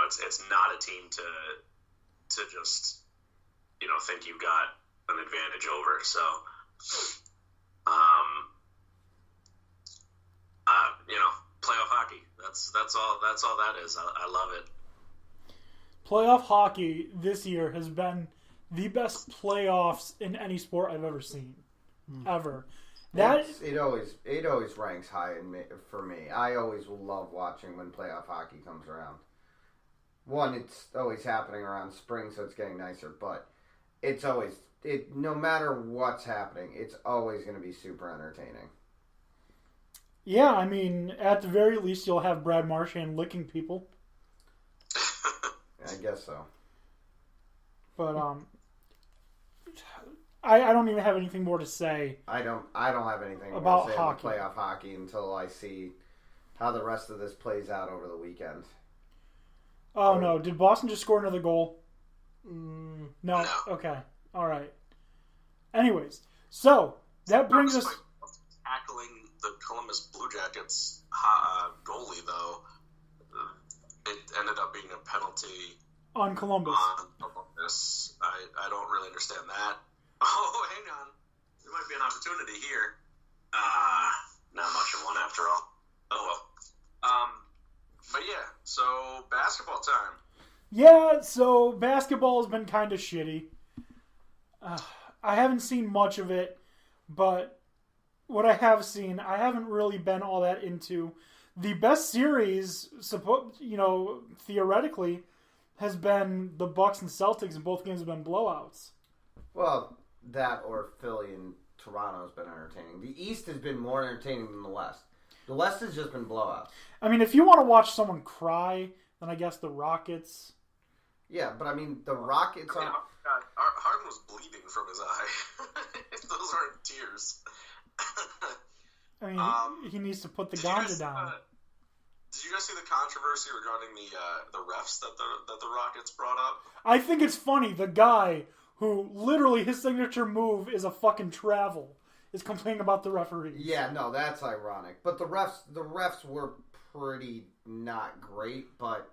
it's not a team to just think you've got an advantage over. So, playoff hockey. That's all that is. I love it. Playoff hockey this year has been the best playoffs in any sport I've ever seen, ever. It always ranks high for me. I always love watching when playoff hockey comes around. One, it's always happening around spring, so it's getting nicer. But it's always no matter what's happening, it's always going to be super entertaining. Yeah, I mean, at the very least, you'll have Brad Marchand licking people. I guess so. But I don't even have anything more to say. I don't have anything about more to say hockey. About playoff hockey until I see how the rest of this plays out over the weekend. Oh no! Did Boston just score another goal? No. Okay. All right. Anyways, so that brings us tackling the Columbus Blue Jackets goalie, though. It ended up being a penalty on Columbus. I don't really understand that. Oh, hang on. There might be an opportunity here. Not much of one after all. Oh, well. But yeah, so basketball time. Yeah, so basketball has been kind of shitty. I haven't seen much of it, but what I have seen, I haven't really been all that into. The best series, theoretically, has been the Bucks and Celtics, and both games have been blowouts. Well, that or Philly and Toronto has been entertaining. The East has been more entertaining than the West. The West has just been blowouts. I mean, if you want to watch someone cry, then I guess the Rockets. Yeah, but I mean, the Rockets are... Harden was bleeding from his eye. Those aren't tears. I mean, he needs to put the ganja down. Did you guys see the controversy regarding the refs that the Rockets brought up? I think it's funny. The guy who literally his signature move is a fucking travel is complaining about the referees. Yeah, no, that's ironic. But the refs were pretty not great. But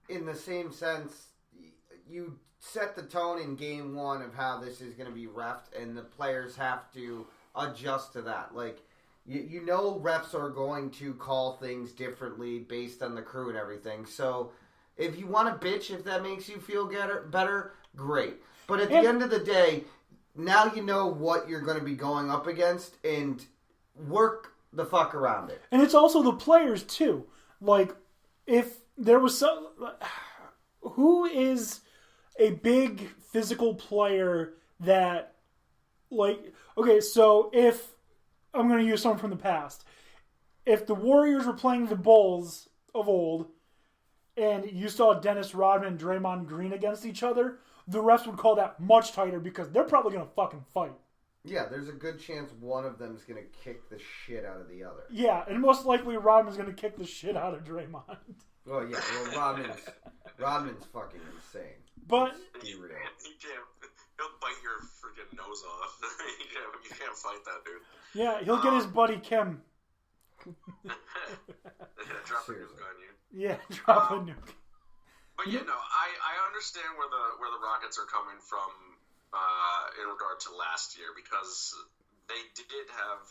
in the same sense, you set the tone in game one of how this is going to be reffed, and the players have to adjust to that. Like, you know refs are going to call things differently based on the crew and everything. So if you want to bitch, if that makes you feel better, great. But at the end of the day, now you know what you're going to be going up against and work the fuck around it. And it's also the players, too. Like, if there was some... Who is a big physical player that... Like, okay, so if... I'm going to use someone from the past. If the Warriors were playing the Bulls of old, and you saw Dennis Rodman and Draymond Green against each other, the refs would call that much tighter because they're probably going to fucking fight. Yeah, there's a good chance one of them is going to kick the shit out of the other. Yeah, and most likely Rodman's going to kick the shit out of Draymond. Oh yeah, well Rodman's fucking insane. But he can't. He'll bite your freaking nose off. You can't fight that dude. Yeah, he'll get his buddy Kim. Drop a nuke on you. Yeah, drop a nuke. But yeah, no, I understand where the Rockets are coming from in regard to last year, because they did have,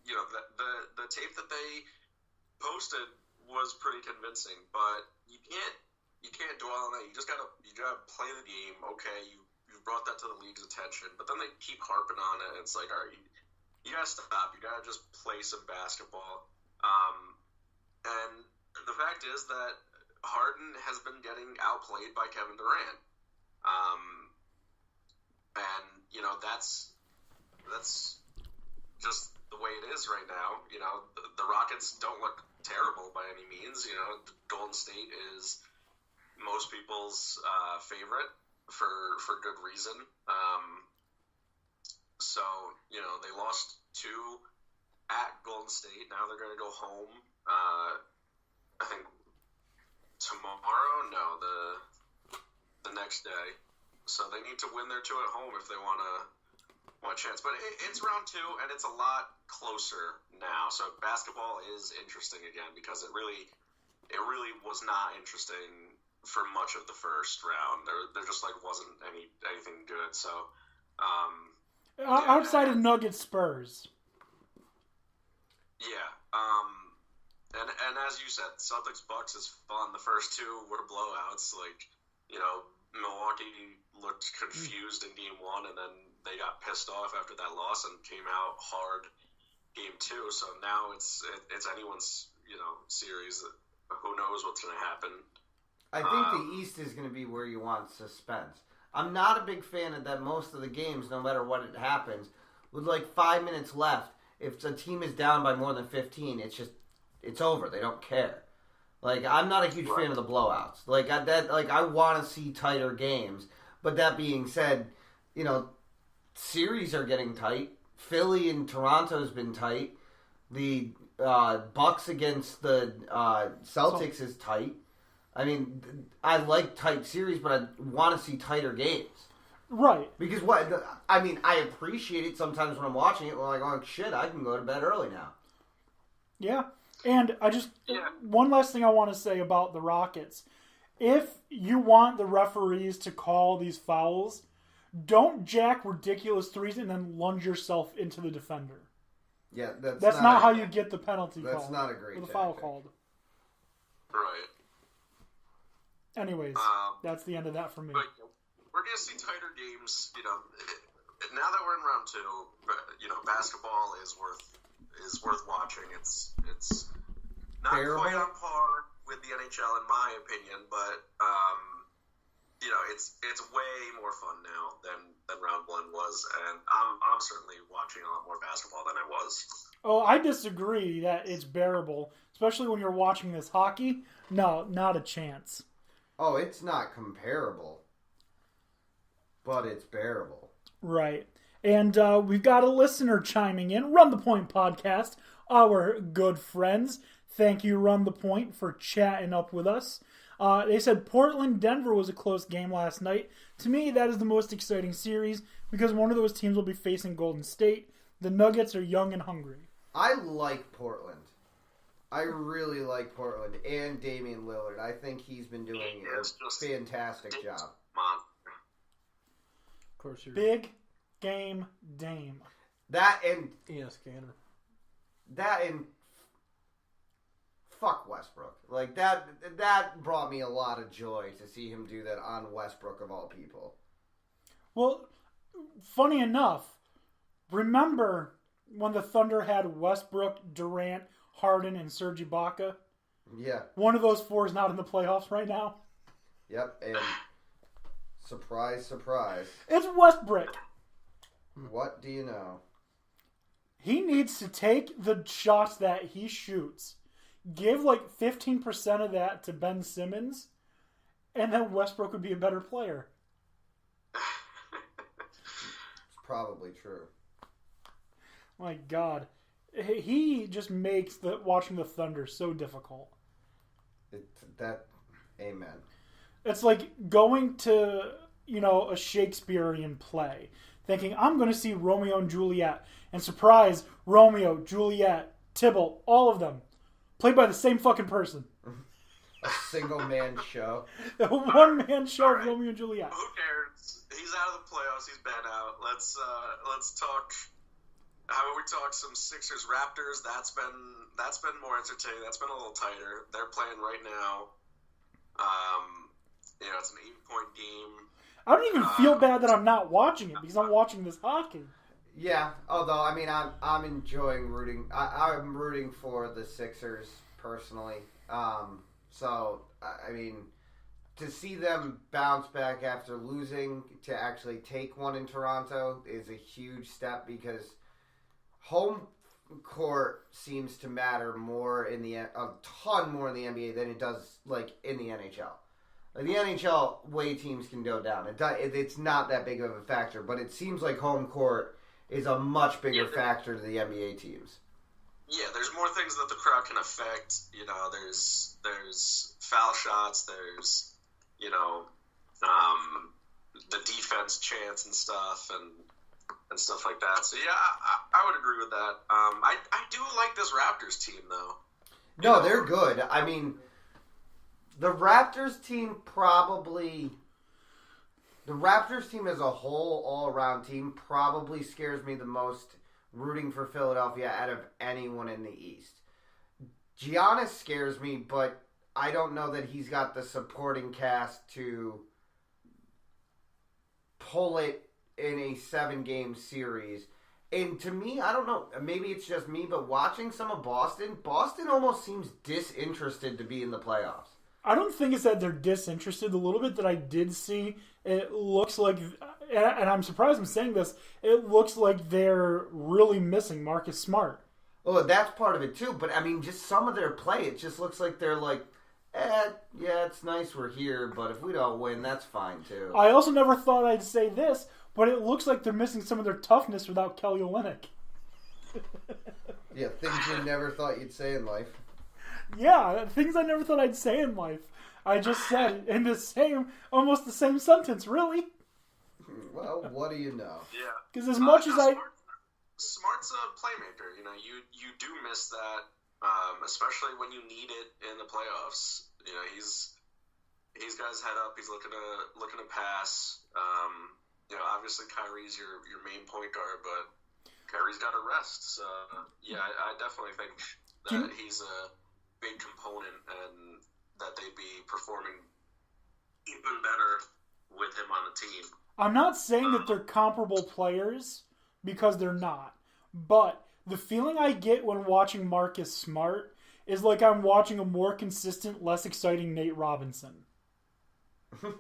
the tape that they posted was pretty convincing, but you can't dwell on that. You gotta play the game. Okay, you've brought that to the league's attention, but then they keep harping on it. It's like, all right, you gotta stop. You gotta just play some basketball. And the fact is that Harden has been getting outplayed by Kevin Durant. And that's just the way it is right now. The Rockets don't look terrible by any means. Golden State is most people's favorite for good reason. So, they lost 2 at Golden State. Now they're going to go home. I think tomorrow? No, the next day. So they need to win their 2 at home if they want a chance. But it's round 2, and it's a lot closer now. So basketball is interesting again, because it really was not interesting for much of the first round. There just like wasn't anything good. So outside of Nuggets Spurs. Yeah. And as you said, Celtics Bucks is fun. The first two were blowouts. Like, Milwaukee looked confused in game one, and then they got pissed off after that loss and came out hard game two. So now it's anyone's series. Who knows what's going to happen? I think the East is going to be where you want suspense. I'm not a big fan of that. Most of the games, no matter what it happens, with like 5 minutes left, if a team is down by more than 15, it's over. They don't care. Like, I'm not a huge fan of the blowouts. Like, I want to see tighter games. But that being said, series are getting tight. Philly and Toronto's been tight. The Bucks against the Celtics is tight. I mean, I like tight series, but I want to see tighter games. Right. Because I appreciate it sometimes when I'm watching it. We're like, oh, shit, I can go to bed early now. Yeah. And one last thing I want to say about the Rockets. If you want the referees to call these fouls, don't jack ridiculous threes and then lunge yourself into the defender. Yeah, that's not how you get the penalty called. That's not a great the foul called. Right. Anyways, that's the end of that for me. But we're going to see tighter games. Now that we're in round two, basketball is worth watching. It's not quite on par with the NHL in my opinion, but it's way more fun now than round one was, and I'm certainly watching a lot more basketball than I was. Oh, I disagree that it's bearable, especially when you're watching this hockey. No, not a chance. Oh, it's not comparable, but it's bearable. Right. And we've got a listener chiming in. Run the Point Podcast, our good friends. Thank you, Run the Point, for chatting up with us. They said Portland-Denver was a close game last night. To me, that is the most exciting series because one of those teams will be facing Golden State. The Nuggets are young and hungry. I like Portland. I really like Portland and Damian Lillard. I think he's been doing a fantastic job. Of course, you're Big game Dame. That and fuck Westbrook. Like that brought me a lot of joy to see him do that on Westbrook of all people. Well, funny enough, remember when the Thunder had Westbrook, Durant, Harden, and Serge Ibaka? Yeah. One of those four is not in the playoffs right now. Yep, and surprise, surprise. It's Westbrook. What do you know? He needs to take the shots that he shoots, give like 15% of that to Ben Simmons, and then Westbrook would be a better player. It's probably true. My God. He just makes watching the Thunder so difficult. Amen. It's like going to, a Shakespearean play, thinking, I'm going to see Romeo and Juliet, and surprise, Romeo, Juliet, Tybalt, all of them, played by the same fucking person. A single-man show. A one-man show of Romeo and Juliet. Who cares? He's out of the playoffs. He's been out. Let's talk. How about we talk some Sixers Raptors? That's been more entertaining. That's been a little tighter. They're playing right now. It's an 8-point game. I don't even feel bad that I'm not watching it because I'm watching this hockey. Yeah, although I'm enjoying rooting. I'm rooting for the Sixers personally. So to see them bounce back after losing to actually take one in Toronto is a huge step because home court seems to matter more a ton more in the NBA than it does like in the NHL. Like the NHL, way teams can go down. It's not that big of a factor, but it seems like home court is a much bigger factor to the NBA teams. Yeah, there's more things that the crowd can affect. There's foul shots. There's the defense chants and stuff and stuff like that. So yeah, I would agree with that. I do like this Raptors team though. No, they're good. The Raptors team probably... The Raptors team as a whole, all-around team, probably scares me the most rooting for Philadelphia out of anyone in the East. Giannis scares me, but I don't know that he's got the supporting cast to pull it in a 7-game series. And to me, I don't know, maybe it's just me, but watching some of Boston almost seems disinterested to be in the playoffs. I don't think it's that they're disinterested. The little bit that I did see, it looks like, and I'm surprised I'm saying this, it looks like they're really missing Marcus Smart. Oh, that's part of it too, but I mean, just some of their play, it just looks like they're like, yeah, it's nice we're here, but if we don't win, that's fine too. I also never thought I'd say this, but it looks like they're missing some of their toughness without Kelly Olynyk. Yeah, things you never thought you'd say in life. Yeah, things I never thought I'd say in life. I just said in almost the same sentence, really. Well, what do you know? Yeah. Because as much as Smart's a playmaker. You know, you do miss that, especially when you need it in the playoffs. You know, he's got his head up. He's looking to pass. You know, obviously Kyrie's your main point guard, but Kyrie's got to rest. So yeah, I definitely think that he's a big component and that they'd be performing even better with him on the team. I'm not saying that they're comparable players because they're not, but the feeling I get when watching Marcus Smart is like I'm watching a more consistent, less exciting Nate Robinson. Yeah,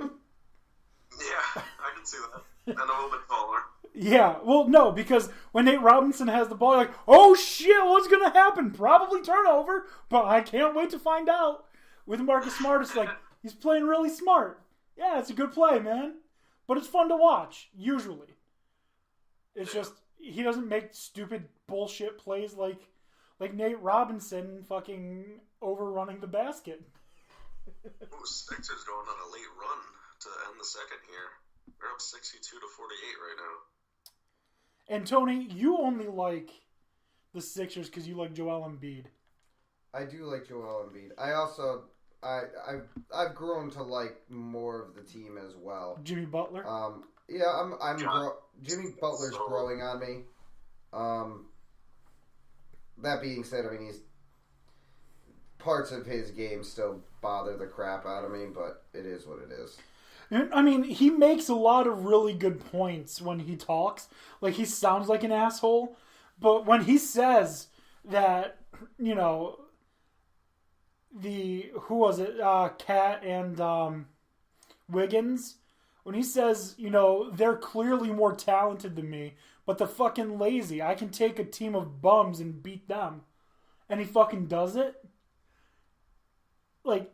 I can see that. And a little bit taller. Yeah, well, no, because when Nate Robinson has the ball, you're like, oh shit, what's going to happen? Probably turnover, but I can't wait to find out. With Marcus Smart, it's like, he's playing really smart. Yeah, it's a good play, man. But it's fun to watch, usually. It's just, he doesn't make stupid bullshit plays like Nate Robinson fucking overrunning the basket. Ooh, Sixers going on a late run to end the second here. They're up 62-48 right now. And Tony, you only like the Sixers because you like Joel Embiid. I do like Joel Embiid. I've grown to like more of the team as well. Jimmy Butler. Yeah, Jimmy Butler's growing on me. That being said, I mean, parts of his game still bother the crap out of me, but it is what it is. I mean, he makes a lot of really good points when he talks. Like, he sounds like an asshole, but when he says that, you know, who was it? Cat and Wiggins. When he says, you know, they're clearly more talented than me, but they're fucking lazy. I can take a team of bums and beat them. And he fucking does it. Like,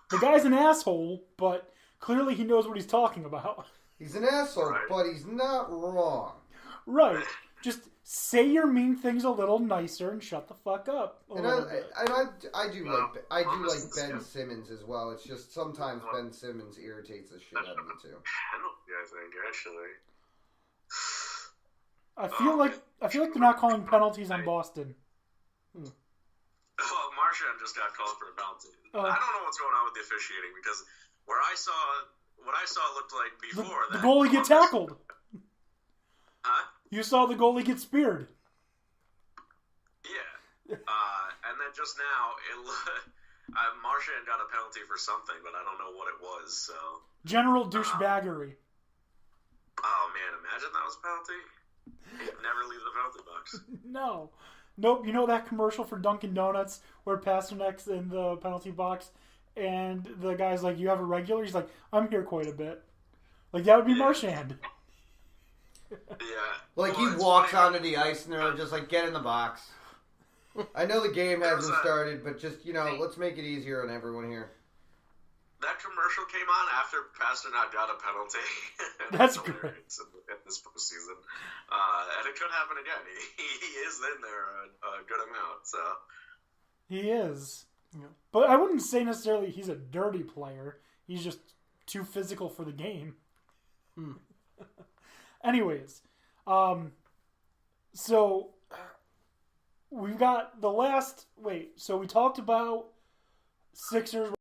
the guy's an asshole, but clearly he knows what he's talking about. He's an asshole, but he's not wrong. Right. Just say your mean things a little nicer and shut the fuck up. I do like Ben Simmons as well. It's just sometimes Ben Simmons irritates the shit out of me too. Penalty, I think, actually. I feel like they're not calling penalties on Boston. Well, Marchand just got called for a penalty. I don't know what's going on with the officiating because what I saw looked like before the goalie get tackled. Huh? You saw the goalie get speared. Yeah. And then just now, Marchand got a penalty for something, but I don't know what it was. So General douchebaggery. Oh man, imagine that was a penalty. He'd never leave the penalty box. No. Nope. You know that commercial for Dunkin' Donuts where Pasternak's in the penalty box and the guy's like, "You have a regular?" He's like, "I'm here quite a bit." Like that would be Marchand. Yeah. Like he walks onto the ice and they're just like, "Get in the box." I know the game hasn't started, but just, you know, let's make it easier on everyone here. That commercial came on after Pasternak got a penalty. That's great. In this postseason. And it could happen again. He is in there a good amount. So He is. Yeah. But I wouldn't say necessarily he's a dirty player. He's just too physical for the game. Anyways, so we've got the last... Wait, so we talked about Sixers...